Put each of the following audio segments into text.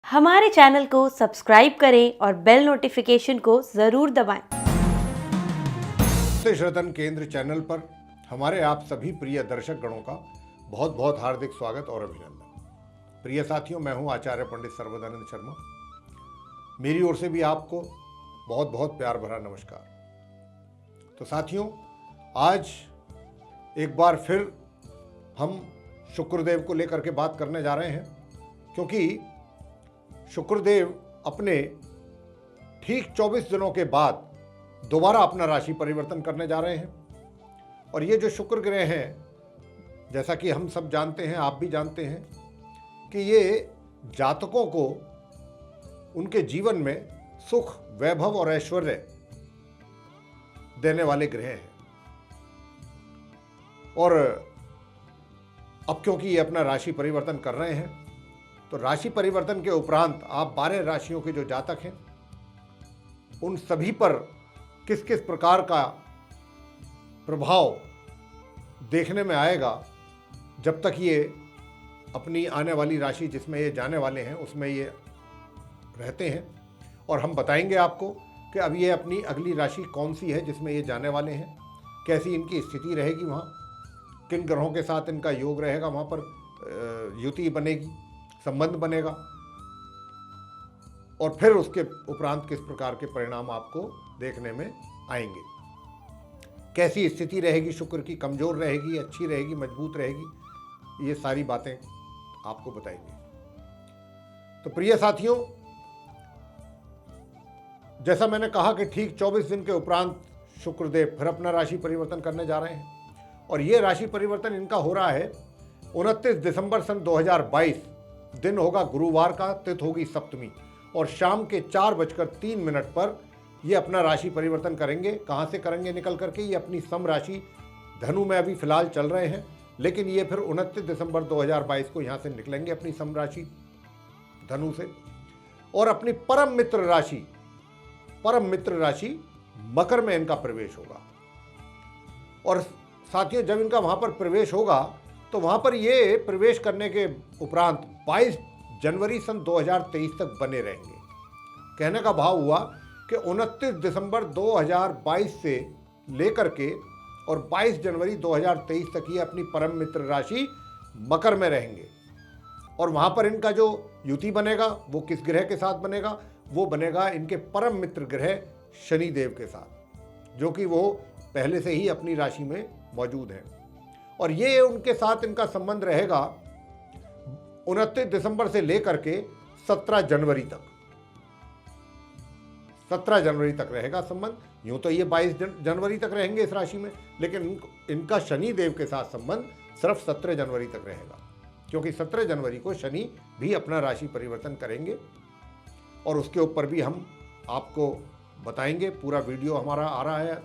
हमारे चैनल को सब्सक्राइब करें और बेल नोटिफिकेशन को ज़रूर दबाएं। ज्योतिष केंद्र चैनल पर हमारे आप सभी प्रिय दर्शक गणों का बहुत बहुत हार्दिक स्वागत और अभिनंदन। प्रिय साथियों, मैं हूं आचार्य पंडित सर्वदानंद शर्मा। मेरी ओर से भी आपको बहुत बहुत प्यार भरा नमस्कार। तो साथियों, आज एक बार फिर हम शुक्रदेव को लेकर के बात करने जा रहे हैं, क्योंकि शुक्रदेव अपने ठीक 24 दिनों के बाद दोबारा अपना राशि परिवर्तन करने जा रहे हैं। और ये जो शुक्र ग्रह हैं, जैसा कि हम सब जानते हैं, आप भी जानते हैं कि ये जातकों को उनके जीवन में सुख, वैभव और ऐश्वर्य देने वाले ग्रह हैं। और अब क्योंकि ये अपना राशि परिवर्तन कर रहे हैं, तो राशि परिवर्तन के उपरांत आप 12 राशियों के जो जातक हैं उन सभी पर किस किस प्रकार का प्रभाव देखने में आएगा जब तक ये अपनी आने वाली राशि जिसमें ये जाने वाले हैं उसमें ये रहते हैं। और हम बताएंगे आपको कि अब ये अपनी अगली राशि कौन सी है जिसमें ये जाने वाले हैं, कैसी इनकी स्थिति रहेगी, वहाँ किन ग्रहों के साथ इनका योग रहेगा, वहाँ पर युति बनेगी, संबंध बनेगा, और फिर उसके उपरांत किस प्रकार के परिणाम आपको देखने में आएंगे, कैसी स्थिति रहेगी शुक्र की, कमजोर रहेगी, अच्छी रहेगी, मजबूत रहेगी, ये सारी बातें आपको बताएंगे। तो प्रिय साथियों, जैसा मैंने कहा कि ठीक 24 दिन के उपरांत शुक्रदेव फिर अपना राशि परिवर्तन करने जा रहे हैं। और ये राशि परिवर्तन इनका हो रहा है 29 दिसंबर सन 2022। दिन होगा गुरुवार का, तिथि होगी सप्तमी, और शाम के 4:03 पर ये अपना राशि परिवर्तन करेंगे। कहाँ से करेंगे निकल करके? ये अपनी सम राशि धनु में अभी फिलहाल चल रहे हैं, लेकिन ये फिर 29 दिसंबर 2022 को यहाँ से निकलेंगे अपनी सम राशि धनु से, और अपनी परम मित्र राशि मकर में इनका प्रवेश होगा। और साथियों, जब इनका वहाँ पर प्रवेश होगा तो वहाँ पर ये प्रवेश करने के उपरांत 22 जनवरी सन 2023 तक बने रहेंगे। कहने का भाव हुआ कि 29 दिसंबर 2022 से लेकर के और 22 जनवरी 2023 तक ये अपनी परम मित्र राशि मकर में रहेंगे। और वहाँ पर इनका जो युति बनेगा वो किस ग्रह के साथ बनेगा? वो बनेगा इनके परम मित्र ग्रह शनिदेव के साथ, जो कि वो पहले से ही अपनी राशि में मौजूद हैं। और ये उनके साथ इनका संबंध रहेगा 29 दिसंबर से लेकर के 17 जनवरी तक। 17 जनवरी तक रहेगा संबंध। यूं तो ये 22 जनवरी तक रहेंगे इस राशि में, लेकिन इनका शनि देव के साथ संबंध सिर्फ 17 जनवरी तक रहेगा, क्योंकि 17 जनवरी को शनि भी अपना राशि परिवर्तन करेंगे। और उसके ऊपर भी हम आपको बताएंगे। पूरा वीडियो हमारा आ रहा है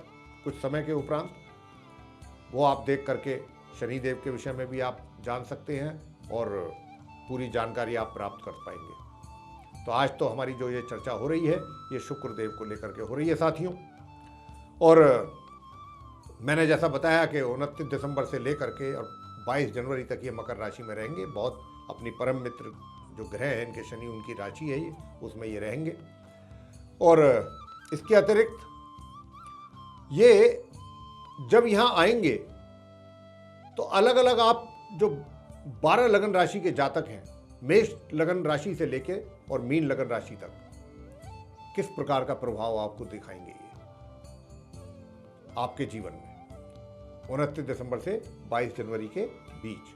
कुछ समय के उपरांत, वो आप देख करके शनिदेव के विषय में भी आप जान सकते हैं और पूरी जानकारी आप प्राप्त कर पाएंगे। तो आज तो हमारी जो ये चर्चा हो रही है ये शुक्रदेव को लेकर के हो रही है साथियों। और मैंने जैसा बताया कि 29 दिसंबर से लेकर के और 22 जनवरी तक ये मकर राशि में रहेंगे। बहुत अपनी परम मित्र जो ग्रह हैं इनके शनि, उनकी राशि है ये, उसमें ये रहेंगे। और इसके अतिरिक्त ये जब यहाँ आएंगे तो अलग अलग आप जो 12 लगन राशि के जातक हैं, मेष लगन राशि से लेके और मीन लगन राशि तक, किस प्रकार का प्रभाव आपको दिखाएंगे ये आपके जीवन में 29 दिसंबर से 22 जनवरी के बीच।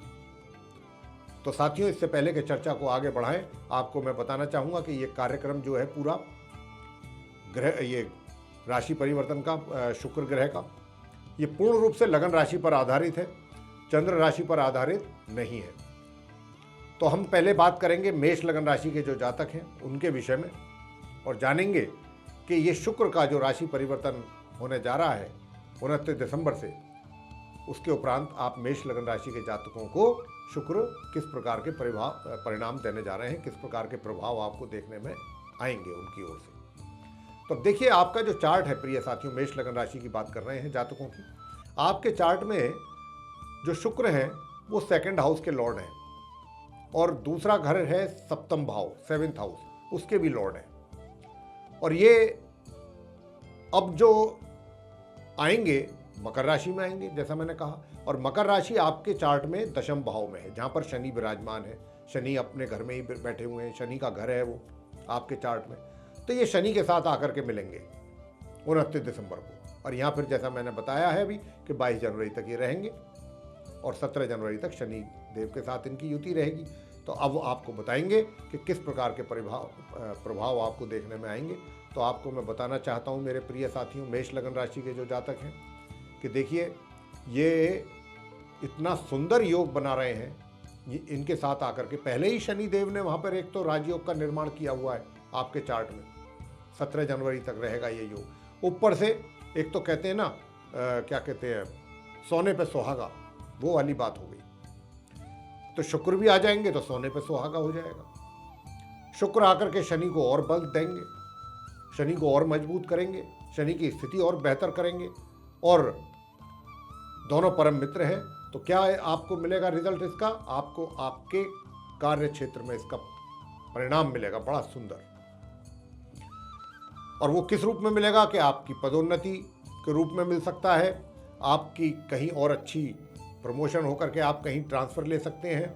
तो साथियों, इससे पहले कि चर्चा को आगे बढ़ाएं, आपको मैं बताना चाहूंगा कि ये कार्यक्रम जो है पूरा ग्रह, ये राशि परिवर्तन का, शुक्र ग्रह का, ये पूर्ण रूप से लगन राशि पर आधारित है, चंद्र राशि पर आधारित नहीं है। तो हम पहले बात करेंगे मेष लगन राशि के जो जातक हैं उनके विषय में, और जानेंगे कि ये शुक्र का जो राशि परिवर्तन होने जा रहा है 29 दिसंबर से, उसके उपरांत आप मेष लगन राशि के जातकों को शुक्र किस प्रकार के परिणाम देने जा रहे हैं, किस प्रकार के प्रभाव आपको देखने में आएंगे उनकी ओर से। तो देखिए, आपका जो चार्ट है प्रिय साथियों, मेष लगन राशि की बात कर रहे हैं जातकों की, आपके चार्ट में जो शुक्र हैं वो सेकंड हाउस के लॉर्ड हैं। और दूसरा घर है सप्तम भाव, 7th हाउस, उसके भी लॉर्ड हैं। और ये अब जो आएंगे मकर राशि में आएंगे, जैसा मैंने कहा। और मकर राशि आपके चार्ट में दशम भाव में है, जहाँ पर शनि विराजमान है। शनि अपने घर में ही बैठे हुए हैं, शनि का घर है वो आपके चार्ट में। तो ये शनि के साथ आकर के मिलेंगे 29 दिसंबर को। और यहाँ फिर जैसा मैंने बताया है अभी कि 22 जनवरी तक ये रहेंगे और 17 जनवरी तक शनि देव के साथ इनकी युति रहेगी। तो अब आपको बताएंगे कि किस प्रकार के प्रभाव आपको देखने में आएंगे। तो आपको मैं बताना चाहता हूँ मेरे प्रिय साथियों, मेष लगन राशि के जो जातक हैं, कि देखिए ये इतना सुंदर योग बना रहे हैं। ये इनके साथ आकर के पहले ही शनि देव ने वहाँ पर एक तो राजयोग का निर्माण किया हुआ है आपके चार्ट में, 17 जनवरी तक रहेगा ये योग। ऊपर से एक तो कहते हैं ना क्या कहते हैं, सोने पे सुहागा, वो वाली बात हो गई। तो शुक्र भी आ जाएंगे तो सोने पे सुहागा हो जाएगा। शुक्र आकर के शनि को और बल देंगे, शनि को और मजबूत करेंगे, शनि की स्थिति और बेहतर करेंगे। और दोनों परम मित्र हैं। तो क्या है आपको मिलेगा रिजल्ट इसका? आपको आपके कार्य क्षेत्र में इसका परिणाम मिलेगा बड़ा सुंदर। और वो किस रूप में मिलेगा? कि आपकी पदोन्नति के रूप में मिल सकता है, आपकी कहीं और अच्छी प्रमोशन होकर के आप कहीं ट्रांसफ़र ले सकते हैं,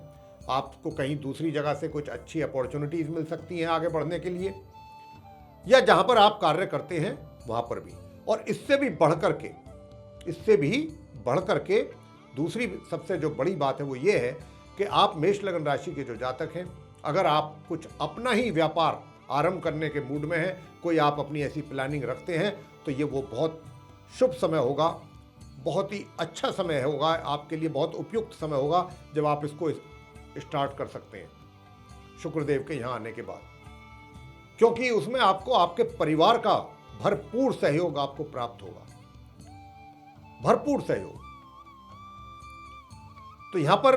आपको कहीं दूसरी जगह से कुछ अच्छी अपॉर्चुनिटीज़ मिल सकती हैं आगे बढ़ने के लिए, या जहाँ पर आप कार्य करते हैं वहाँ पर भी। और इससे भी बढ़ करके दूसरी सबसे जो बड़ी बात है वो ये है कि आप मेष लगन राशि के जो जातक हैं, अगर आप कुछ अपना ही व्यापार आरंभ करने के मूड में हैं, कोई आप अपनी ऐसी प्लानिंग रखते हैं, तो ये वो बहुत शुभ समय होगा, बहुत ही अच्छा समय होगा आपके लिए, बहुत उपयुक्त समय होगा जब आप इसको स्टार्ट कर सकते हैं शुक्रदेव के यहाँ आने के बाद। क्योंकि उसमें आपको आपके परिवार का भरपूर सहयोग आपको प्राप्त होगा, भरपूर सहयोग। तो यहां पर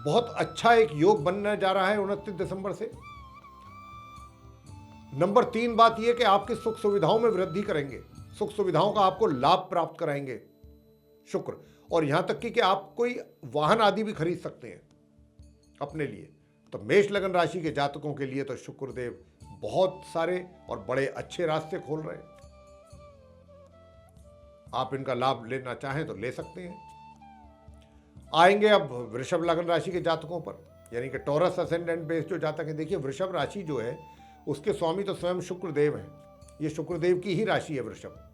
बहुत अच्छा एक योग बनने जा रहा है 29 दिसंबर से। नंबर 3 बात यह कि आपकी सुख सुविधाओं में वृद्धि करेंगे, सुख सुविधाओं का आपको लाभ प्राप्त कराएंगे शुक्र। और यहां तक कि आप कोई वाहन आदि भी खरीद सकते हैं अपने लिए। तो मेष लगन राशि के जातकों के लिए तो शुक्रदेव बहुत सारे और बड़े अच्छे रास्ते खोल रहे हैं। आप इनका लाभ लेना चाहें तो ले सकते हैं। आएंगे अब वृषभ लगन राशि के जातकों पर, यानी कि टॉरस असेंडेंट बेस जो जातक है। देखिए वृषभ राशि जो है उसके स्वामी तो स्वयं शुक्रदेव हैं, ये शुक्रदेव की ही राशि है वृषभ।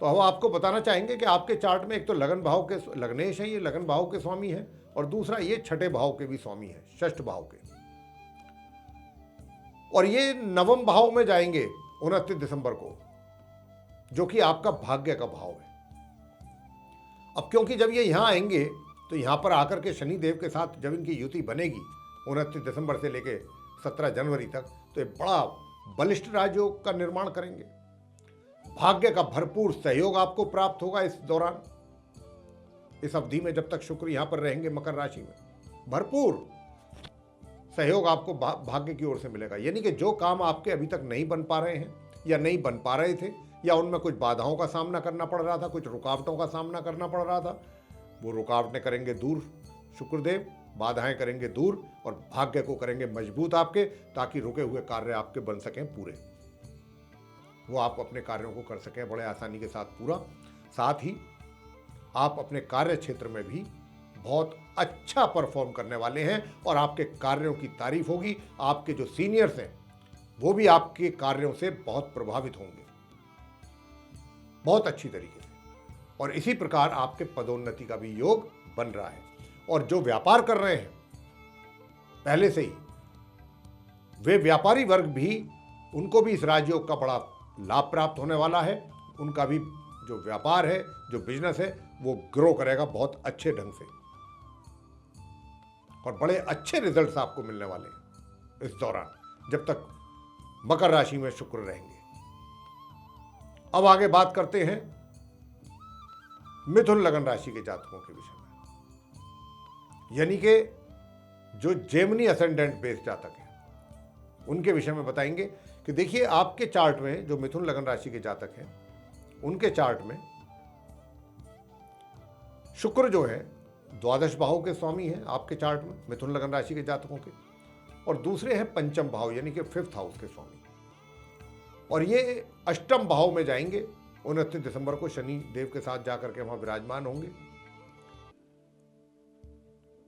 तो हम आपको बताना चाहेंगे कि आपके चार्ट में एक तो लगन भाव के लग्नेश हैं, ये लगन भाव के स्वामी हैं, और दूसरा ये छठे भाव के भी स्वामी हैं, षष्ठ भाव के। और ये नवम भाव में जाएंगे 29 दिसंबर को, जो कि आपका भाग्य का भाव है। अब क्योंकि जब ये यहाँ आएंगे तो यहाँ पर आकर के शनि देव के साथ जब इनकी युति बनेगी 29 दिसंबर से लेके 17 जनवरी तक, तो ये बड़ा बलिष्ठ राजयोग का निर्माण करेंगे। भाग्य का भरपूर सहयोग आपको प्राप्त होगा इस दौरान, इस अवधि में जब तक शुक्र यहाँ पर रहेंगे मकर राशि में, भरपूर सहयोग आपको भाग्य की ओर से मिलेगा। यानी कि जो काम आपके अभी तक नहीं बन पा रहे हैं या नहीं बन पा रहे थे, या उनमें कुछ बाधाओं का सामना करना पड़ रहा था, कुछ रुकावटों का सामना करना पड़ रहा था, वो रुकावटें करेंगे दूर शुक्रदेव, बाधाएं करेंगे दूर, और भाग्य को करेंगे मजबूत आपके, ताकि रुके हुए कार्य आपके बन सकें पूरे, वो आप अपने कार्यों को कर सकें बड़े आसानी के साथ पूरा। साथ ही आप अपने कार्य क्षेत्र में भी बहुत अच्छा परफॉर्म करने वाले हैं, और आपके कार्यों की तारीफ होगी। आपके जो सीनियर्स हैं वो भी आपके कार्यों से बहुत प्रभावित होंगे, बहुत अच्छी तरीके से। और इसी प्रकार आपके पदोन्नति का भी योग बन रहा है। और जो व्यापार कर रहे हैं पहले से ही, वे व्यापारी वर्ग भी, उनको भी इस राजयोग का बड़ा लाभ प्राप्त होने वाला है। उनका भी जो व्यापार है, जो बिजनेस है, वो ग्रो करेगा बहुत अच्छे ढंग से, और बड़े अच्छे रिजल्ट्स आपको मिलने वाले हैं इस दौरान, जब तक मकर राशि में शुक्र रहेंगे। अब आगे बात करते हैं मिथुन लगन राशि के जातकों के विषय में, यानी कि जो जेमिनी असेंडेंट बेस जातक हैं, उनके विषय में बताएंगे कि देखिए आपके चार्ट में जो मिथुन लगन राशि के जातक हैं, उनके चार्ट में शुक्र जो है द्वादश भाव के स्वामी हैं आपके चार्ट में, मिथुन लगन राशि के जातकों के, और दूसरे हैं पंचम भाव यानी कि 5th हाउस के स्वामी, और ये अष्टम भाव में जाएंगे। 29 दिसंबर को शनि देव के साथ जाकर के वहां विराजमान होंगे।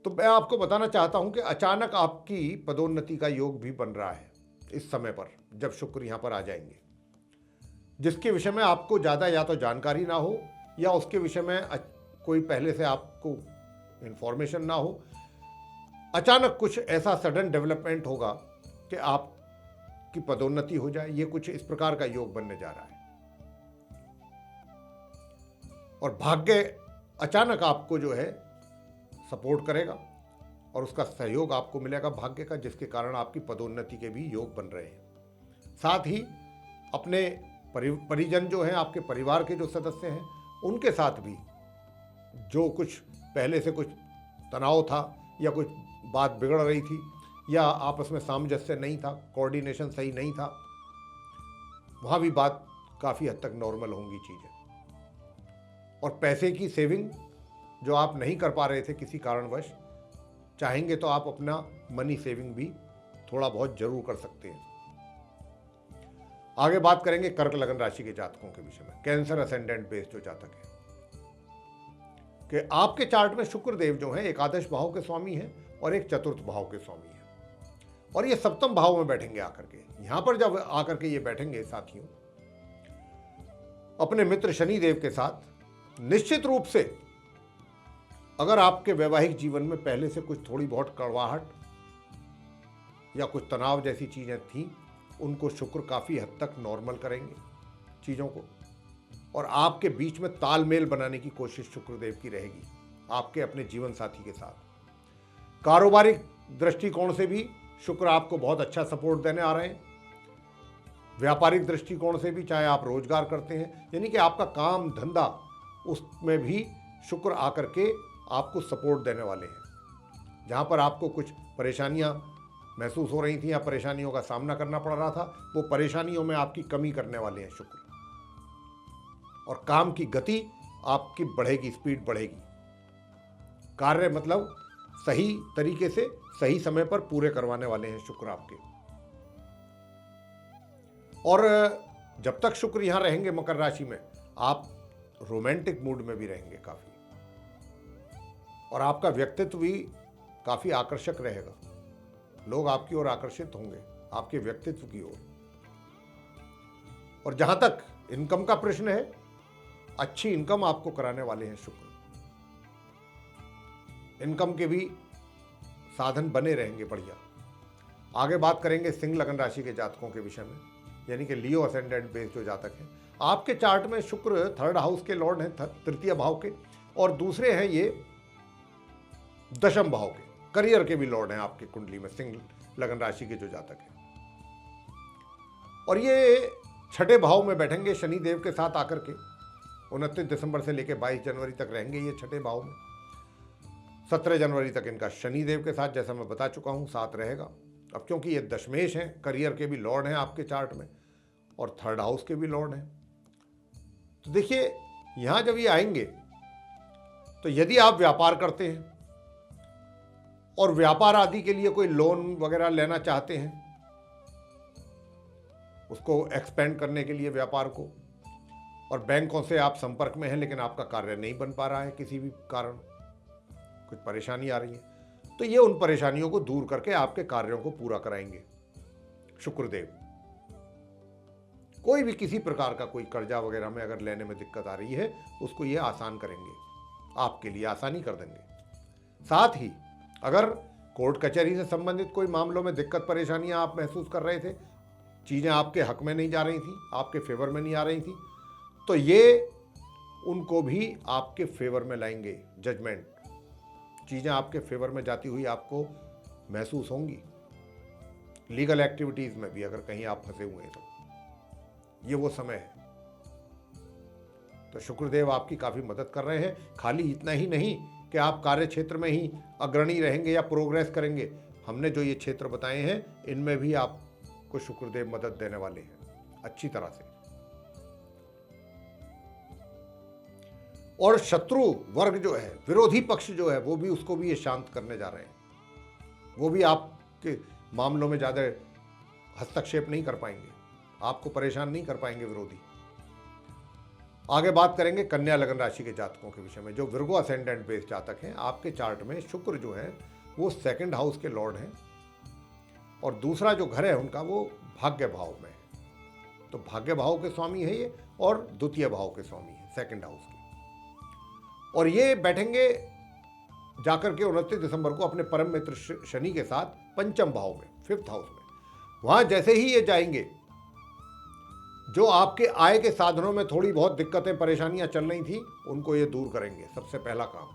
तो मैं आपको बताना चाहता हूं कि अचानक आपकी पदोन्नति का योग भी बन रहा है इस समय पर, जब शुक्र यहां पर आ जाएंगे, जिसके विषय में आपको ज़्यादा या तो जानकारी ना हो या उसके विषय में कोई पहले से आपको इंफॉर्मेशन ना हो। अचानक कुछ ऐसा सडन डेवलपमेंट होगा कि आपकी पदोन्नति हो जाए। ये कुछ इस प्रकार का योग बनने जा रहा है, और भाग्य अचानक आपको जो है सपोर्ट करेगा और उसका सहयोग आपको मिलेगा भाग्य का, जिसके कारण आपकी पदोन्नति के भी योग बन रहे हैं। साथ ही अपने परिजन जो हैं, आपके परिवार के जो सदस्य हैं, उनके साथ भी जो कुछ पहले से कुछ तनाव था या कुछ बात बिगड़ रही थी या आपस में सामंजस्य नहीं था, कोऑर्डिनेशन सही नहीं था, वहाँ भी बात काफ़ी हद तक नॉर्मल होंगी चीज़ें। और पैसे की सेविंग जो आप नहीं कर पा रहे थे किसी कारणवश, चाहेंगे तो आप अपना मनी सेविंग भी थोड़ा बहुत जरूर कर सकते हैं। आगे बात करेंगे कर्क लगन राशि के जातकों के विषय में, कैंसर असेंडेंट बेस्ड जो जातक है, कि आपके चार्ट में शुक्र देव जो हैं एकादश भाव के स्वामी हैं और एक चतुर्थ भाव के स्वामी हैं, और ये सप्तम भाव में बैठेंगे आकर के। यहां पर जब आकर के ये बैठेंगे साथियों अपने मित्र शनि देव के साथ, निश्चित रूप से अगर आपके वैवाहिक जीवन में पहले से कुछ थोड़ी बहुत कड़वाहट या कुछ तनाव जैसी चीजें थी, उनको शुक्र काफी हद तक नॉर्मल करेंगे चीजों को, और आपके बीच में तालमेल बनाने की कोशिश शुक्रदेव की रहेगी आपके अपने जीवन साथी के साथ। कारोबारिक दृष्टिकोण से भी शुक्र आपको बहुत अच्छा सपोर्ट देने आ रहे हैं। व्यापारिक दृष्टिकोण से भी, चाहे आप रोजगार करते हैं, यानी कि आपका काम धंधा, उसमें भी शुक्र आकर के आपको सपोर्ट देने वाले हैं। जहां पर आपको कुछ परेशानियां महसूस हो रही थी या परेशानियों का सामना करना पड़ रहा था, वो परेशानियों में आपकी कमी करने वाले हैं शुक्र, और काम की गति आपकी बढ़ेगी, स्पीड बढ़ेगी। कार्य मतलब सही तरीके से सही समय पर पूरे करवाने वाले हैं शुक्र आपके। और जब तक शुक्र यहां रहेंगे मकर राशि में, आप रोमांटिक मूड में भी रहेंगे काफी, और आपका व्यक्तित्व भी काफी आकर्षक रहेगा। लोग आपकी ओर आकर्षित होंगे, आपके व्यक्तित्व की ओर। और जहां तक इनकम का प्रश्न है, अच्छी इनकम आपको कराने वाले हैं शुक्र। इनकम के भी साधन बने रहेंगे बढ़िया। आगे बात करेंगे सिंह लगन राशि के जातकों के विषय में, यानी कि लियो असेंडेंट बेस्ड जो जातक हैं। आपके चार्ट में शुक्र 3rd हाउस के लॉर्ड हैं, तृतीय भाव के, और दूसरे हैं ये दशम भाव के, करियर के भी लॉर्ड हैं आपके कुंडली में सिंह लगन राशि के जो जातक हैं। और ये 6ठे भाव में बैठेंगे शनि देव के साथ आकर के। 29 दिसंबर से लेकर 22 जनवरी तक रहेंगे ये 6ठे भाव में। 17 जनवरी तक इनका शनि देव के साथ, जैसा मैं बता चुका हूं, साथ रहेगा। अब क्योंकि ये दशमेश हैं, करियर के भी लॉर्ड हैं आपके चार्ट में और 3rd हाउस के भी लॉर्ड हैं, तो देखिए यहां जब ये आएंगे तो यदि आप व्यापार करते हैं और व्यापार आदि के लिए कोई लोन वगैरह लेना चाहते हैं, उसको एक्सपेंड करने के लिए व्यापार को, और बैंकों से आप संपर्क में हैं लेकिन आपका कार्य नहीं बन पा रहा है, किसी भी कारण कुछ परेशानी आ रही है, तो ये उन परेशानियों को दूर करके आपके कार्यों को पूरा कराएंगे शुक्रदेव। कोई भी किसी प्रकार का कोई कर्जा वगैरह में अगर लेने में दिक्कत आ रही है, उसको ये आसान करेंगे, आपके लिए आसानी कर देंगे। साथ ही अगर कोर्ट कचहरी से संबंधित कोई मामलों में दिक्कत परेशानियां आप महसूस कर रहे थे, चीज़ें आपके हक में नहीं जा रही थी, आपके फेवर में नहीं आ रही थी, तो ये उनको भी आपके फेवर में लाएंगे। जजमेंट, चीज़ें आपके फेवर में जाती हुई आपको महसूस होंगी। लीगल एक्टिविटीज़ में भी अगर कहीं आप फंसे हुए हैं तो ये वो समय है। तो शुक्रदेव आपकी काफ़ी मदद कर रहे हैं। खाली इतना ही नहीं कि आप कार्य क्षेत्र में ही अग्रणी रहेंगे या प्रोग्रेस करेंगे, हमने जो ये क्षेत्र बताए हैं इनमें भी आपको शुक्रदेव मदद देने वाले हैं अच्छी तरह से। और शत्रु वर्ग जो है, विरोधी पक्ष जो है, वो भी उसको भी ये शांत करने जा रहे हैं। वो भी आपके मामलों में ज़्यादा हस्तक्षेप नहीं कर पाएंगे, आपको परेशान नहीं कर पाएंगे विरोधी। आगे बात करेंगे कन्या लगन राशि के जातकों के विषय में। जो विर्गो असेंडेंट बेस्ड जातक हैं, आपके चार्ट में शुक्र जो है वो 2nd हाउस के लॉर्ड हैं और दूसरा जो घर है उनका वो भाग्य भाव में है। तो भाग्य भाव के स्वामी है ये और द्वितीय भाव के स्वामी है 2nd हाउस के। और ये बैठेंगे जाकर के 29 दिसंबर को अपने परम मित्र शनि के साथ 5th भाव में, 5th हाउस में। वहां जैसे ही ये जाएंगे, जो आपके आय के साधनों में थोड़ी बहुत दिक्कतें परेशानियां चल रही थी, उनको ये दूर करेंगे। सबसे पहला काम,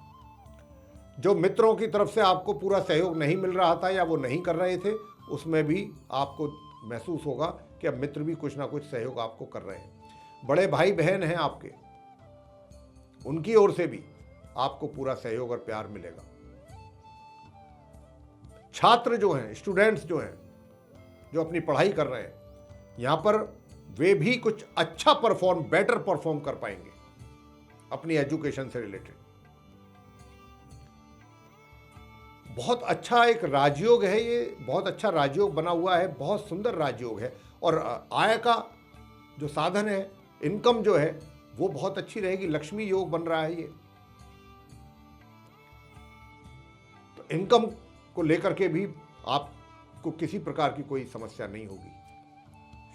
जो मित्रों की तरफ से आपको पूरा सहयोग नहीं मिल रहा था या वो नहीं कर रहे थे, उसमें भी आपको महसूस होगा कि अब मित्र भी कुछ ना कुछ सहयोग आपको कर रहे हैं। बड़े भाई बहन हैं आपके, उनकी ओर से भी आपको पूरा सहयोग और प्यार मिलेगा। छात्र जो हैं, स्टूडेंट्स जो हैं, जो अपनी पढ़ाई कर रहे हैं, यहां पर वे भी कुछ अच्छा बेटर परफॉर्म कर पाएंगे अपनी एजुकेशन से रिलेटेड। बहुत अच्छा एक राजयोग है ये, बहुत अच्छा राजयोग बना हुआ है, बहुत सुंदर राजयोग है। और आय का जो साधन है, इनकम जो है वो बहुत अच्छी रहेगी। लक्ष्मी योग बन रहा है ये, तो इनकम को लेकर के भी आपको किसी प्रकार की कोई समस्या नहीं होगी।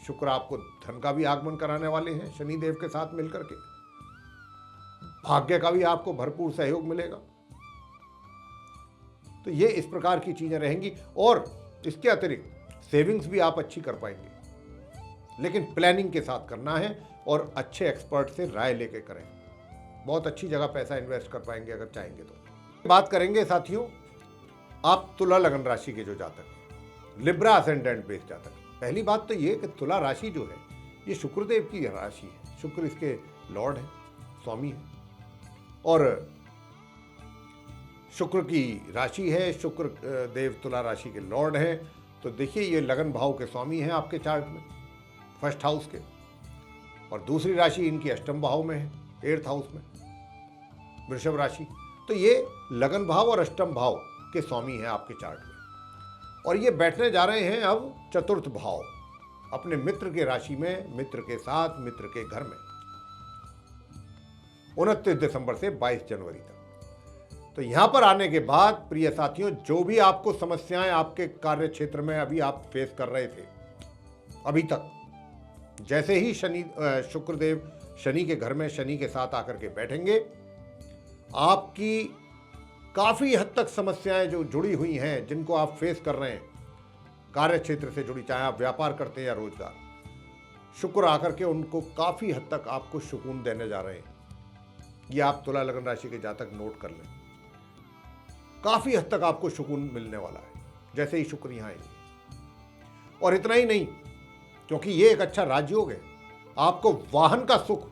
शुक्र आपको धन का भी आगमन कराने वाले हैं शनि देव के साथ मिलकर के। भाग्य का भी आपको भरपूर सहयोग मिलेगा। तो ये इस प्रकार की चीजें रहेंगी। और इसके अतिरिक्त सेविंग्स भी आप अच्छी कर पाएंगे, लेकिन प्लानिंग के साथ करना है और अच्छे एक्सपर्ट से राय लेके करें। बहुत अच्छी जगह पैसा इन्वेस्ट कर पाएंगे अगर चाहेंगे तो। बात करेंगे साथियों, आप तुला लगन राशि के जो जातक हैं, लिब्रा असेंडेंट बेस्ड जातक। पहली बात तो ये कि तुला राशि जो है ये शुक्रदेव की राशि है। शुक्र इसके लॉर्ड है, स्वामी है, और शुक्र की राशि है। शुक्र देव तुला राशि के लॉर्ड हैं। तो देखिए, ये लगन भाव के स्वामी हैं आपके चार्ट में, 1st हाउस के। और दूसरी राशि इनकी 8th भाव में है, 8th हाउस में, वृषभ राशि। तो ये लगन भाव और 8th भाव के स्वामी हैं आपके चार्ट में। और ये बैठने जा रहे हैं अब 4th भाव, अपने मित्र के राशि में, मित्र के साथ, मित्र के घर में, 29 दिसंबर से 22 जनवरी तक। तो यहां पर आने के बाद प्रिय साथियों, जो भी आपको समस्याएं आपके कार्य क्षेत्र में अभी आप फेस कर रहे थे अभी तक, जैसे ही शुक्रदेव शनि के घर में शनि के साथ आकर के बैठेंगे, आपकी काफी हद तक समस्याएं जो जुड़ी हुई हैं, जिनको आप फेस कर रहे हैं कार्य क्षेत्र से जुड़ी, चाहे आप व्यापार करते हैं या रोजगार, शुक्र आकर के उनको काफी हद तक आपको सुकून देने जा रहे हैं। ये आप तुला लगन राशि के जातक नोट कर लें। काफी हद तक आपको सुकून मिलने वाला है जैसे ही शुक्र यहां आएंगे। और इतना ही नहीं, क्योंकि ये एक अच्छा राजयोग है, आपको वाहन का सुख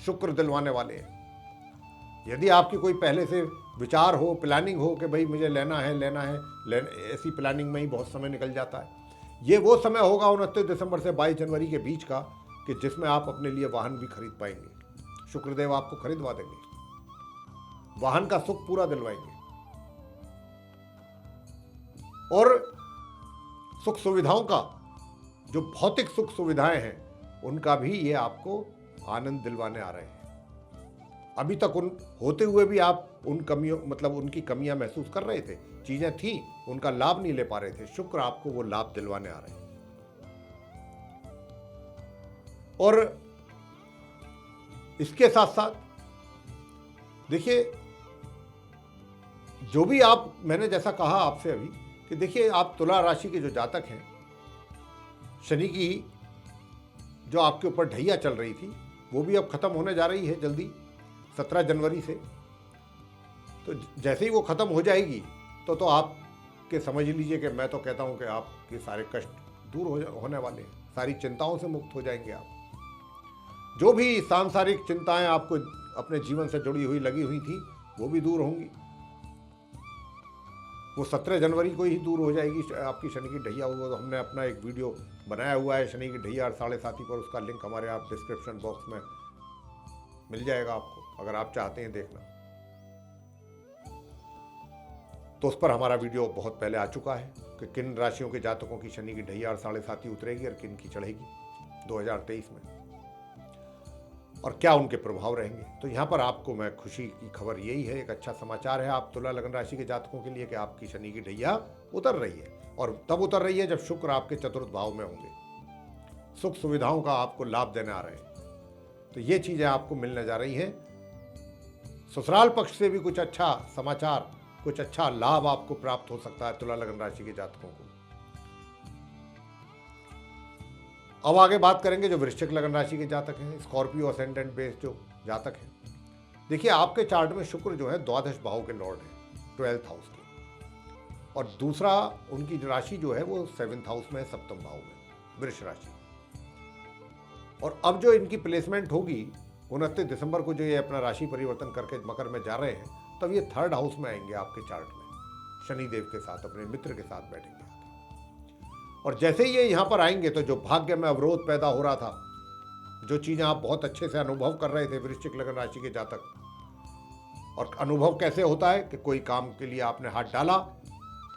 शुक्र दिलवाने वाले हैं। यदि आपकी कोई पहले से विचार हो, प्लानिंग हो कि भाई मुझे लेना है, ऐसी प्लानिंग में ही बहुत समय निकल जाता है। ये वो समय होगा 29 दिसंबर से 22 जनवरी के बीच का, कि जिसमें आप अपने लिए वाहन भी खरीद पाएंगे। शुक्रदेव आपको खरीदवा देंगे, वाहन का सुख पूरा दिलवाएंगे। और सुख सुविधाओं का, जो भौतिक सुख सुविधाएं हैं, उनका भी ये आपको आनंद दिलवाने आ रहे हैं। अभी तक उन होते हुए भी आप उन कमियों, मतलब उनकी कमियां महसूस कर रहे थे, चीजें थी, उनका लाभ नहीं ले पा रहे थे। शुक्र आपको वो लाभ दिलवाने आ रहे हैं। और इसके साथ साथ देखिए, जो भी आप, मैंने जैसा कहा आपसे अभी कि देखिए, आप तुला राशि के जो जातक हैं, शनि की जो आपके ऊपर ढैया चल रही थी वो भी अब खत्म होने जा रही है जल्दी, 17 जनवरी से। तो जैसे ही वो खत्म हो जाएगी तो आपके समझ लीजिए कि मैं तो कहता हूं कि आपके सारे कष्ट दूर होने वाले हैं, सारी चिंताओं से मुक्त हो जाएंगे आप। जो भी सांसारिक चिंताएं आपको अपने जीवन से जुड़ी हुई लगी हुई थी, वो भी दूर होंगी। वो 17 जनवरी को ही दूर हो जाएगी आपकी शनि की ढैया। हुआ तो हमने अपना एक वीडियो बनाया हुआ है शनि की ढैया और साढ़े साथी पर, उसका लिंक हमारे आप डिस्क्रिप्शन बॉक्स में मिल जाएगा आपको। अगर आप चाहते हैं देखना तो उस पर हमारा वीडियो बहुत पहले आ चुका है कि किन राशियों के जातकों की शनि की ढैया और 7.5 उतरेगी और किन की चढ़ेगी 2023 में, और क्या उनके प्रभाव रहेंगे। तो यहाँ पर आपको मैं खुशी की खबर यही है, एक अच्छा समाचार है आप तुला लगन राशि के जातकों के लिए कि आपकी शनि की ढैया उतर रही है, और तब उतर रही है जब शुक्र आपके चतुर्थ भाव में होंगे, सुख सुविधाओं का आपको लाभ देने आ रहे हैं। तो ये चीजें आपको मिलने जा रही हैं। ससुराल पक्ष से भी कुछ अच्छा समाचार, कुछ अच्छा लाभ आपको प्राप्त हो सकता है तुला लगन राशि के जातकों को। अब आगे बात करेंगे जो वृश्चिक लगन राशि के जातक हैं, स्कॉर्पियो असेंडेंट बेस जो जातक हैं। देखिए आपके चार्ट में शुक्र जो है द्वादश भाव के लॉर्ड है, 12th हाउस के, और दूसरा उनकी राशि जो है वो 7th हाउस में, सप्तम भाव में, वृष राशि। और अब जो इनकी प्लेसमेंट होगी 29 दिसंबर को, जो ये अपना राशि परिवर्तन करके मकर में जा रहे हैं, तब ये 3rd हाउस में आएंगे आपके चार्ट में, शनिदेव के साथ, अपने मित्र के साथ बैठेंगे। और जैसे ही ये यहाँ पर आएंगे तो जो भाग्य में अवरोध पैदा हो रहा था, जो चीज़ें आप बहुत अच्छे से अनुभव कर रहे थे वृश्चिक लगन राशि के जातक, और अनुभव कैसे होता है कि कोई काम के लिए आपने हाथ डाला,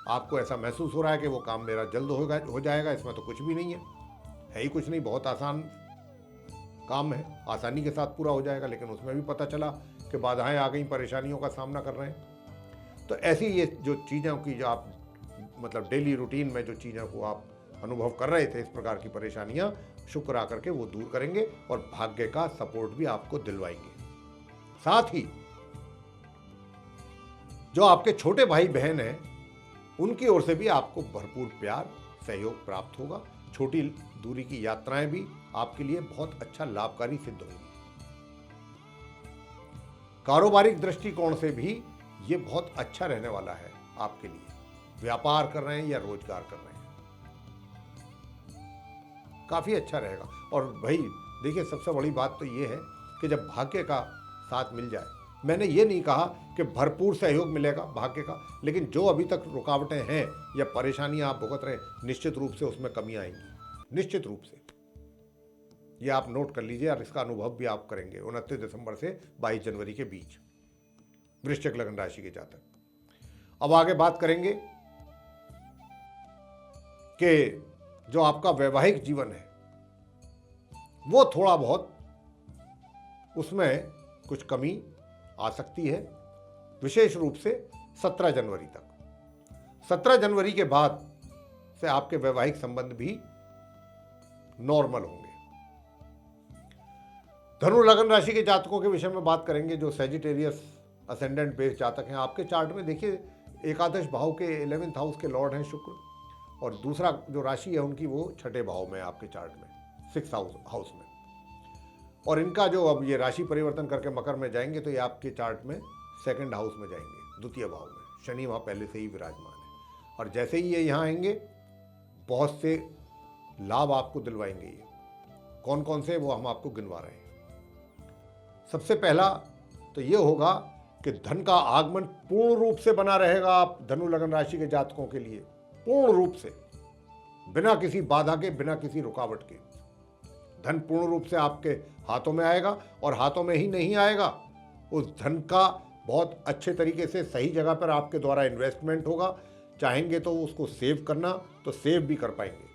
आपको ऐसा महसूस हो रहा है कि वो काम मेरा जल्द हो जाएगा, इसमें तो कुछ भी नहीं है ही कुछ नहीं, बहुत आसान काम है, आसानी के साथ पूरा हो जाएगा, लेकिन उसमें भी पता चला कि बाधाएं आ गई, परेशानियों का सामना कर रहे हैं। तो ऐसी ये जो चीज़ों की जो आप मतलब डेली रूटीन में जो चीज़ों को आप अनुभव कर रहे थे, इस प्रकार की परेशानियां शुक्र आकर के वो दूर करेंगे और भाग्य का सपोर्ट भी आपको दिलवाएंगे। साथ ही जो आपके छोटे भाई बहन हैं उनकी ओर से भी आपको भरपूर प्यार सहयोग प्राप्त होगा। छोटी दूरी की यात्राएं भी आपके लिए बहुत अच्छा लाभकारी सिद्ध होंगी। कारोबारिक दृष्टिकोण से भी ये बहुत अच्छा रहने वाला है आपके लिए, व्यापार कर रहे हैं या रोजगार कर रहे हैं, काफी अच्छा रहेगा। और भाई देखिए सबसे बड़ी बात तो ये है कि जब भाग्य का साथ मिल जाए, मैंने ये नहीं कहा कि भरपूर सहयोग मिलेगा भाग्य का, लेकिन जो अभी तक रुकावटें हैं या परेशानियां आप भुगत रहे हैं, निश्चित रूप से उसमें कमी आएंगी, निश्चित रूप से। ये आप नोट कर लीजिए और इसका अनुभव भी आप करेंगे 29 दिसंबर से 22 जनवरी के बीच, वृश्चिक लगन राशि के जातक। अब आगे बात करेंगे कि जो आपका वैवाहिक जीवन है वो थोड़ा बहुत उसमें कुछ कमी आ सकती है, विशेष रूप से 17 जनवरी तक। 17 जनवरी के बाद से आपके वैवाहिक संबंध भी नॉर्मल होंगे। धनु लगन राशि के जातकों के विषय में बात करेंगे जो सैजिटेरियस असेंडेंट बेस जातक हैं। आपके चार्ट में देखिए एकादश भाव के 11th हाउस के लॉर्ड हैं शुक्र, और दूसरा जो राशि है उनकी वो 6ठे भाव में आपके चार्ट में, 6th हाउस में। और इनका जो अब ये राशि परिवर्तन करके मकर में जाएंगे तो ये आपके चार्ट में 2nd हाउस में जाएंगे, द्वितीय भाव में। शनि वहाँ पहले से ही विराजमान है, और जैसे ही ये यहाँ आएंगे बहुत से लाभ आपको दिलवाएंगे। ये कौन कौन से वो हम आपको गिनवा रहे हैं। सबसे पहला तो ये होगा कि धन का आगमन पूर्ण रूप से बना रहेगा आप धनु लगन राशि के जातकों के लिए, पूर्ण रूप से, बिना किसी बाधा के, बिना किसी रुकावट के। धन पूर्ण रूप से आपके हाथों में आएगा, और हाथों में ही नहीं आएगा, उस धन का बहुत अच्छे तरीके से सही जगह पर आपके द्वारा इन्वेस्टमेंट होगा। चाहेंगे तो उसको सेव करना तो सेव भी कर पाएंगे।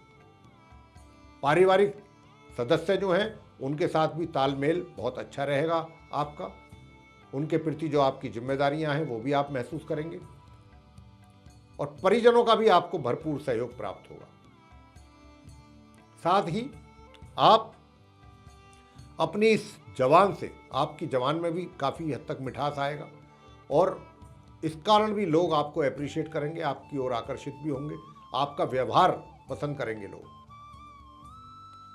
पारिवारिक सदस्य जो हैं उनके साथ भी तालमेल बहुत अच्छा रहेगा आपका, उनके प्रति जो आपकी जिम्मेदारियां हैं वो भी आप महसूस करेंगे, और परिजनों का भी आपको भरपूर सहयोग प्राप्त होगा। साथ ही आप अपनी इस जवान से, आपकी जवान में भी काफ़ी हद तक मिठास आएगा, और इस कारण भी लोग आपको अप्रिशिएट करेंगे, आपकी ओर आकर्षित भी होंगे, आपका व्यवहार पसंद करेंगे लोग।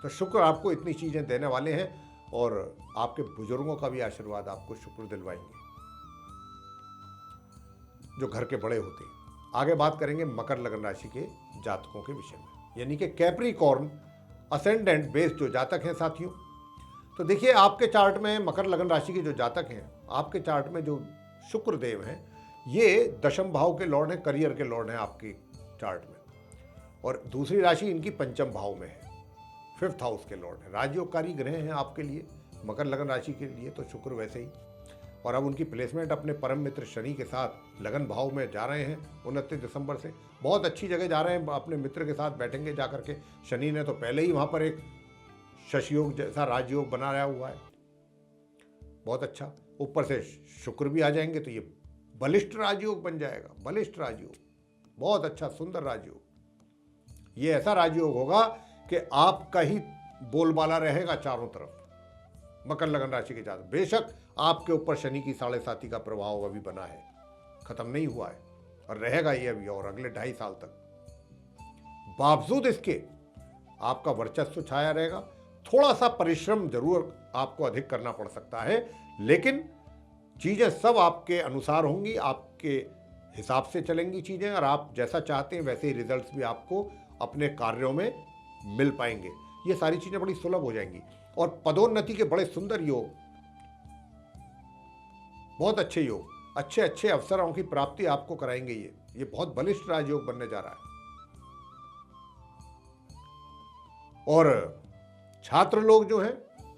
तो शुक्र आपको इतनी चीज़ें देने वाले हैं, और आपके बुजुर्गों का भी आशीर्वाद आपको शुक्र दिलवाएंगे जो घर के बड़े होते हैं। आगे बात करेंगे मकर लगन राशि के जातकों के विषय में, यानी कि कैप्रिकॉर्न असेंडेंट बेस जो जातक हैं साथियों। तो देखिए आपके चार्ट में मकर लगन राशि के जो जातक हैं, आपके चार्ट में जो शुक्र देव हैं, ये दशम भाव के लॉर्ड हैं, करियर के लॉर्ड हैं आपके चार्ट में, और दूसरी राशि इनकी पंचम भाव में है, 5th हाउस के लॉर्ड हैं, राजयोगकारी ग्रह हैं आपके लिए, मकर लगन राशि के लिए तो शुक्र वैसे ही। और अब उनकी प्लेसमेंट अपने परम मित्र शनि के साथ लगन भाव में जा रहे हैं 29 दिसंबर से। बहुत अच्छी जगह जा रहे हैं, अपने मित्र के साथ बैठेंगे जा करके। शनि ने तो पहले ही वहाँ पर एक शशि योग जैसा राजयोग बनाया हुआ है, बहुत अच्छा। ऊपर से शुक्र भी आ जाएंगे तो ये बलिष्ठ राजयोग बन जाएगा, बलिष्ठ राजयोग, बहुत अच्छा सुंदर राजयोग। ये ऐसा राजयोग होगा कि आपका ही बोलबाला रहेगा चारों तरफ। मकर लगन राशि के जातक, बेशक आपके ऊपर शनि की 7.5 का प्रभाव अभी बना है, खत्म नहीं हुआ है और रहेगा ये अभी और अगले 2.5 साल तक। बावजूद इसके आपका वर्चस्व छाया रहेगा। थोड़ा सा परिश्रम जरूर आपको अधिक करना पड़ सकता है, लेकिन चीजें सब आपके अनुसार होंगी, आपके हिसाब से चलेंगी चीजें, और आप जैसा चाहते हैं वैसे ही रिजल्ट्स भी आपको अपने कार्यों में मिल पाएंगे। ये सारी चीजें बड़ी सुलभ हो जाएंगी। और पदोन्नति के बड़े सुंदर योग, बहुत अच्छे योग, अच्छे अच्छे अवसरों की प्राप्ति आपको कराएंगे। ये बहुत बलिष्ठ राजयोग बनने जा रहा है। और छात्र लोग जो हैं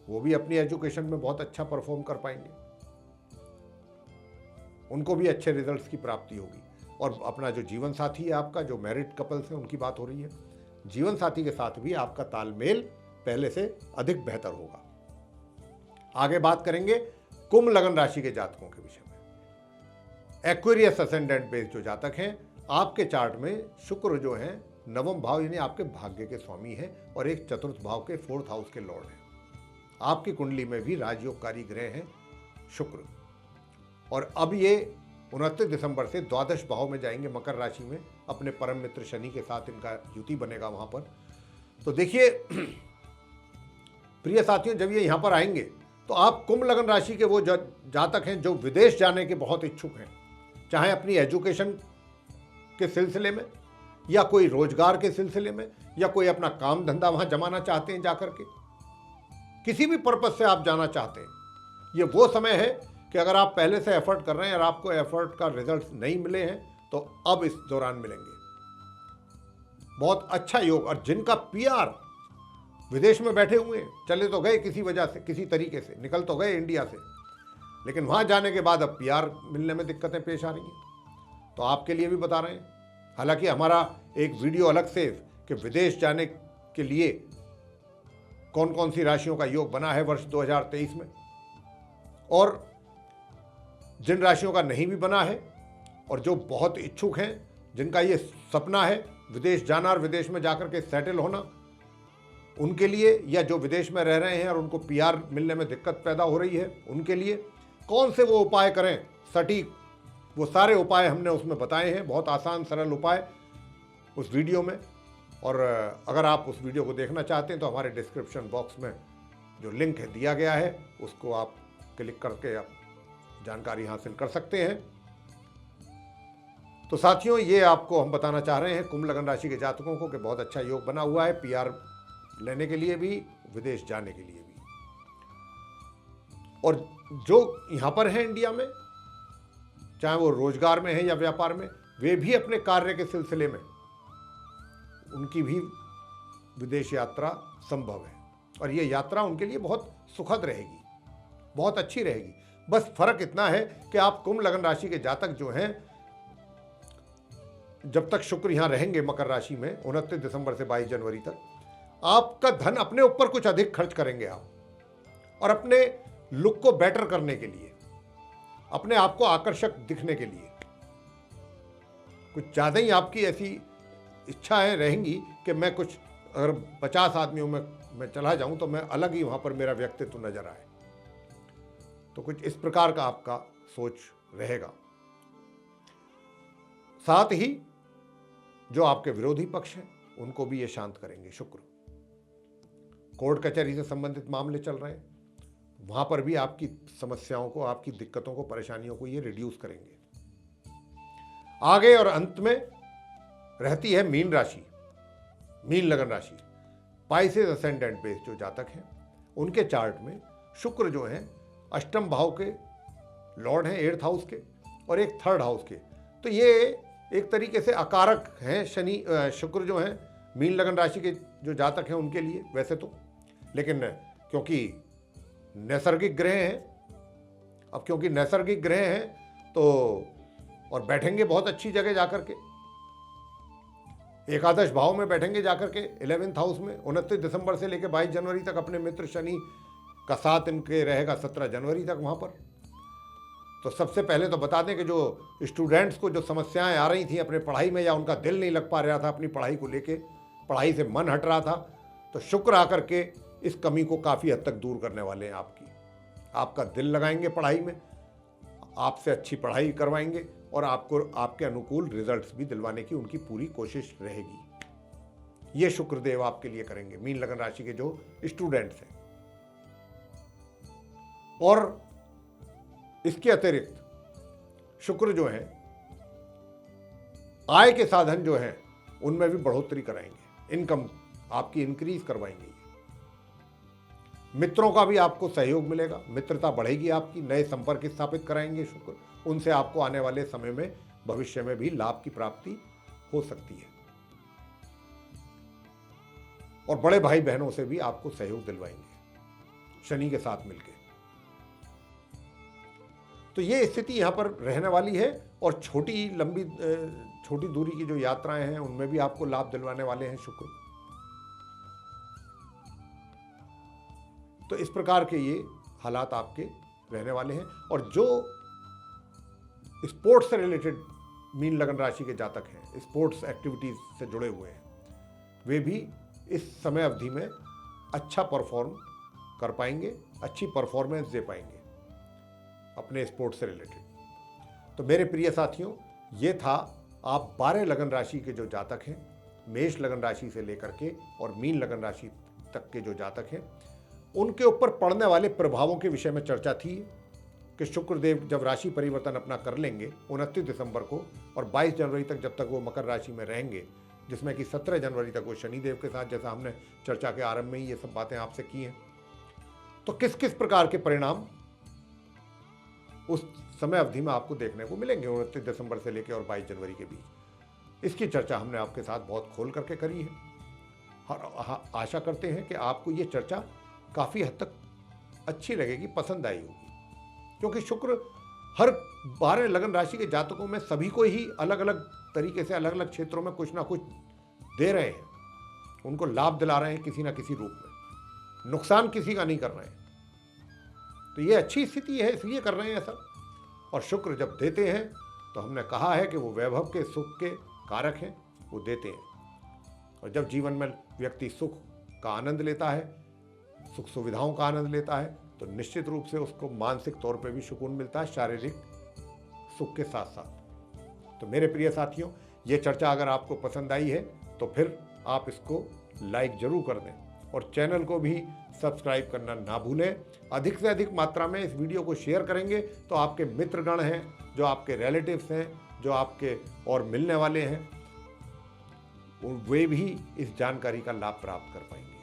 वो भी अपनी एजुकेशन में बहुत अच्छा परफॉर्म कर पाएंगे, उनको भी अच्छे रिजल्ट्स की प्राप्ति होगी। और अपना जो जीवन साथी है आपका, जो मैरिड कपल्स हैं उनकी बात हो रही है, जीवन साथी के साथ भी आपका तालमेल पहले से अधिक बेहतर होगा। आगे बात करेंगे कुंभ लगन राशि के जातकों के विषय में। एक्वेरियस असेंडेंट बेस जो जातक हैं, आपके चार्ट में शुक्र जो है नवम भाव यानी आपके भाग्य के स्वामी हैं और एक चतुर्थ भाव के 4th हाउस के लॉर्ड हैं। आपकी कुंडली में भी राजयोगकारी ग्रह हैं शुक्र, और अब ये 29 दिसंबर से द्वादश भाव में जाएंगे मकर राशि में, अपने परम मित्र शनि के साथ इनका युति बनेगा वहां पर। तो देखिए प्रिय साथियों, जब ये यहां पर आएंगे तो आप कुंभ लगन राशि के वो जातक हैं जो विदेश जाने के बहुत इच्छुक हैं, चाहे अपनी एजुकेशन के सिलसिले में या कोई रोजगार के सिलसिले में या कोई अपना काम धंधा वहां जमाना चाहते हैं जाकर के, किसी भी पर्पज से आप जाना चाहते हैं। ये वो समय है कि अगर आप पहले से एफर्ट कर रहे हैं और आपको एफर्ट का रिजल्ट नहीं मिले हैं तो अब इस दौरान मिलेंगे। बहुत अच्छा योग। और जिनका पीआर विदेश में बैठे हुए हैं, चले तो गए किसी वजह से, किसी तरीके से निकल तो गए इंडिया से, लेकिन वहां जाने के बाद अब पीआर मिलने में दिक्कतें पेश आ रही हैं, तो आपके लिए भी बता रहे हैं। हालांकि हमारा एक वीडियो अलग से कि विदेश जाने के लिए कौन कौन सी राशियों का योग बना है वर्ष 2023 में, और जिन राशियों का नहीं भी बना है और जो बहुत इच्छुक हैं, जिनका ये सपना है विदेश जाना और विदेश में जाकर के सेटल होना, उनके लिए, या जो विदेश में रह रहे हैं और उनको पीआर मिलने में दिक्कत पैदा हो रही है, उनके लिए कौन से वो उपाय करें सटीक, वो सारे उपाय हमने उसमें बताए हैं, बहुत आसान सरल उपाय उस वीडियो में। और अगर आप उस वीडियो को देखना चाहते हैं तो हमारे डिस्क्रिप्शन बॉक्स में जो लिंक है दिया गया है, उसको आप क्लिक करके आप जानकारी हासिल कर सकते हैं। तो साथियों, ये आपको हम बताना चाह रहे हैं कुंभ लगन राशि के जातकों को कि बहुत अच्छा योग बना हुआ है पीआर लेने के लिए भी, विदेश जाने के लिए भी। और जो यहाँ पर हैं इंडिया में, चाहे वो रोजगार में है या व्यापार में, वे भी अपने कार्य के सिलसिले में उनकी भी विदेश यात्रा संभव है, और ये यात्रा उनके लिए बहुत सुखद रहेगी, बहुत अच्छी रहेगी। बस फर्क इतना है कि आप कुंभ लगन राशि के जातक जो हैं, जब तक शुक्र यहां रहेंगे मकर राशि में 29 दिसंबर से 22 जनवरी तक, आपका धन अपने ऊपर कुछ अधिक खर्च करेंगे आप, और अपने लुक को बेटर करने के लिए, अपने आप को आकर्षक दिखने के लिए कुछ ज्यादा ही आपकी ऐसी इच्छाएं रहेंगी कि मैं कुछ, अगर 50 आदमियों में मैं चला जाऊं तो मैं अलग ही वहां पर मेरा व्यक्तित्व नजर आए। तो कुछ इस प्रकार का आपका सोच रहेगा। साथ ही जो आपके विरोधी पक्ष हैं उनको भी ये शांत करेंगे शुक्र। कोर्ट कचहरी से संबंधित मामले चल रहे हैं, वहां पर भी आपकी समस्याओं को, आपकी दिक्कतों को, परेशानियों को ये रिड्यूस करेंगे। आगे और अंत में रहती है मीन राशि, मीन लगन राशि। पाइसेस असेंडेंट बेस जो जातक हैं, उनके चार्ट में शुक्र जो है अष्टम भाव के लॉर्ड हैं, 8th हाउस के, और एक 3rd हाउस के। तो ये एक तरीके से अकारक हैं शनि, शुक्र जो है मीन लगन राशि के जो जातक हैं उनके लिए वैसे तो, लेकिन क्योंकि नैसर्गिक ग्रह हैं, अब क्योंकि नैसर्गिक ग्रह हैं तो और बैठेंगे बहुत अच्छी जगह जाकर के, एकादश भाव में बैठेंगे जाकर के 11th हाउस में 29 दिसंबर से लेकर 22 जनवरी तक। अपने मित्र शनि का साथ इनके रहेगा 17 जनवरी तक वहाँ पर। तो सबसे पहले तो बता दें कि जो स्टूडेंट्स को जो समस्याएं आ रही थी अपने पढ़ाई में, या उनका दिल नहीं लग पा रहा था अपनी पढ़ाई को लेके, पढ़ाई से मन हट रहा था, तो शुक्र आकर के इस कमी को काफ़ी हद तक दूर करने वाले हैं आपकी। आपका दिल लगाएंगे पढ़ाई में, आपसे अच्छी पढ़ाई करवाएंगे और आपको आपके अनुकूल रिजल्ट्स भी दिलवाने की उनकी पूरी कोशिश रहेगी। ये शुक्रदेव आपके लिए करेंगे, मीन लगन राशि के जो स्टूडेंट्स हैं। और इसके अतिरिक्त शुक्र जो है आय के साधन जो हैं उनमें भी बढ़ोतरी कराएंगे, इनकम आपकी इंक्रीज करवाएंगे। मित्रों का भी आपको सहयोग मिलेगा, मित्रता बढ़ेगी आपकी, नए संपर्क स्थापित कराएंगे शुक्र, उनसे आपको आने वाले समय में भविष्य में भी लाभ की प्राप्ति हो सकती है। और बड़े भाई बहनों से भी आपको सहयोग दिलवाएंगे शनि के साथ मिलकर। तो ये स्थिति यहां पर रहने वाली है। और छोटी दूरी की जो यात्राएं हैं उनमें भी आपको लाभ दिलवाने वाले हैं शुक्र। तो इस प्रकार के ये हालात आपके रहने वाले हैं। और जो स्पोर्ट्स से रिलेटेड मीन लगन राशि के जातक हैं, स्पोर्ट्स एक्टिविटीज से जुड़े हुए हैं, वे भी इस समय अवधि में अच्छा परफॉर्म कर पाएंगे, अच्छी परफॉर्मेंस दे पाएंगे अपने स्पोर्ट्स से रिलेटेड। तो मेरे प्रिय साथियों, ये था आप 12 लगन राशि के जो जातक हैं, मेष लगन राशि से लेकर के और मीन लगन राशि तक के जो जातक हैं, उनके ऊपर पड़ने वाले प्रभावों के विषय में चर्चा थी कि शुक्रदेव जब राशि परिवर्तन अपना कर लेंगे 29 दिसंबर को और 22 जनवरी तक जब तक वो मकर राशि में रहेंगे, जिसमें कि 17 जनवरी तक वो शनिदेव के साथ, जैसा हमने चर्चा के आरंभ में ही ये सब बातें आपसे की हैं, तो किस किस प्रकार के परिणाम उस समय अवधि में आपको देखने को मिलेंगे 29 दिसंबर से लेकर और 22 जनवरी के बीच, इसकी चर्चा हमने आपके साथ बहुत खोल करके करी है। आशा करते हैं कि आपको ये चर्चा काफ़ी हद तक अच्छी लगेगी, पसंद आई होगी, क्योंकि शुक्र हर 12 लगन राशि के जातकों में सभी को ही अलग अलग तरीके से अलग अलग क्षेत्रों में कुछ ना कुछ दे रहे हैं, उनको लाभ दिला रहे हैं किसी ना किसी रूप में, नुकसान किसी का नहीं कर रहे हैं। तो ये अच्छी स्थिति है, इसलिए कर रहे हैं ऐसा। और शुक्र जब देते हैं तो हमने कहा है कि वो वैभव के सुख के कारक हैं, वो देते हैं। और जब जीवन में व्यक्ति सुख का आनंद लेता है, सुख सुविधाओं का आनंद लेता है, तो निश्चित रूप से उसको मानसिक तौर पे भी सुकून मिलता है, शारीरिक सुख के साथ साथ। तो मेरे प्रिय साथियों, ये चर्चा अगर आपको पसंद आई है तो फिर आप इसको लाइक जरूर कर दें और चैनल को भी सब्सक्राइब करना ना भूलें। अधिक से अधिक मात्रा में इस वीडियो को शेयर करेंगे तो आपके मित्रगण हैं, जो आपके रिलेटिव्स हैं, जो आपके और मिलने वाले हैं, वे भी इस जानकारी का लाभ प्राप्त कर पाएंगे।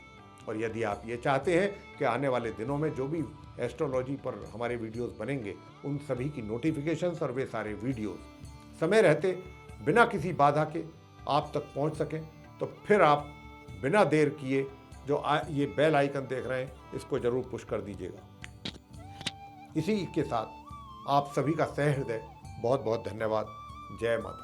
और यदि आप ये चाहते हैं कि आने वाले दिनों में जो भी एस्ट्रोलॉजी पर हमारे वीडियोस बनेंगे, उन सभी की नोटिफिकेशंस और वे सारे वीडियोस समय रहते बिना किसी बाधा के आप तक पहुंच सकें, तो फिर आप बिना देर किए जो ये बेल आइकन देख रहे हैं, इसको जरूर पुश कर दीजिएगा। इसी के साथ आप सभी का सहृदय बहुत बहुत धन्यवाद। जय माता।